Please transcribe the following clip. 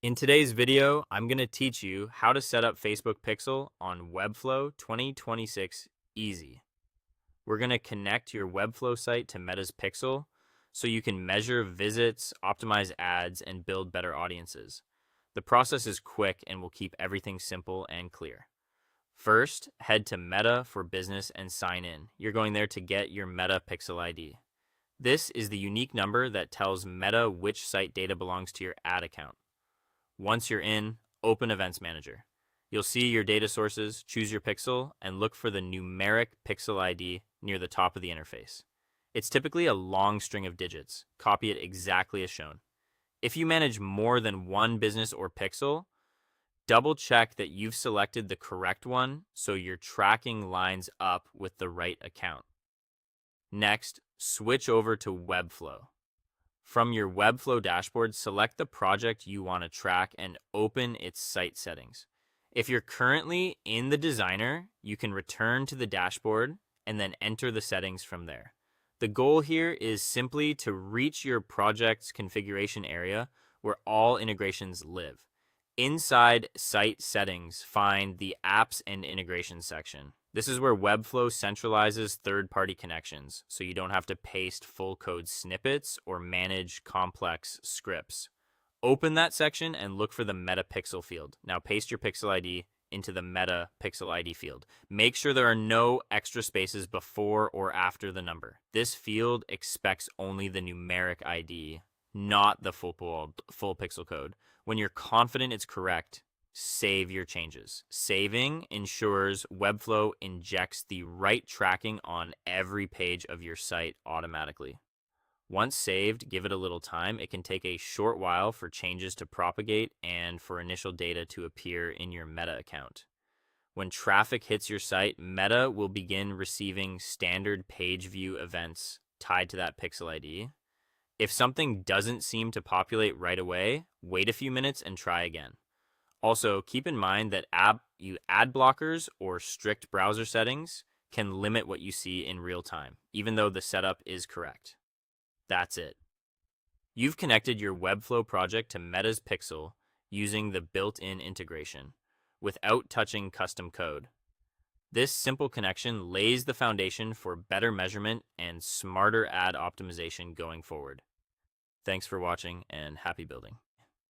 In today's video, I'm going to teach you how to set up Facebook Pixel on Webflow 2026 Easy. We're going to connect your Webflow site to Meta's Pixel so you can measure visits, optimize ads, and build better audiences. The process is quick and will keep everything simple and clear. First, head to Meta for Business and sign in. You're going there to get your Meta Pixel ID. This is the unique number that tells Meta which site data belongs to your ad account. Once you're in, open Events Manager. You'll see your data sources, choose your pixel, and look for the numeric pixel ID near the top of the interface. It's typically a long string of digits. Copy it exactly as shown. If you manage more than one business or pixel, double check that you've selected the correct one so your tracking lines up with the right account. Next, switch over to Webflow. From your Webflow dashboard, select the project you want to track and open its site settings. If you're currently in the designer, you can return to the dashboard and then enter the settings from there. The goal here is simply to reach your project's configuration area where all integrations live. Inside Site Settings, find the Apps and Integrations section. This is where Webflow centralizes third-party connections, so you don't have to paste full code snippets or manage complex scripts. Open that section and look for the Meta Pixel field. Now paste your Pixel ID into the Meta Pixel ID field. Make sure there are no extra spaces before or after the number. This field expects only the numeric ID, not the full pixel code. When you're confident it's correct, save your changes. Saving ensures Webflow injects the right tracking on every page of your site automatically. Once saved, give it a little time. It can take a short while for changes to propagate and for initial data to appear in your Meta account. When traffic hits your site, Meta will begin receiving standard page view events tied to that pixel ID. If something doesn't seem to populate right away, wait a few minutes and try again. Also, keep in mind that ad blockers or strict browser settings can limit what you see in real time, even though the setup is correct. That's it. You've connected your Webflow project to Meta's Pixel using the built-in integration without touching custom code. This simple connection lays the foundation for better measurement and smarter ad optimization going forward. Thanks for watching and happy building.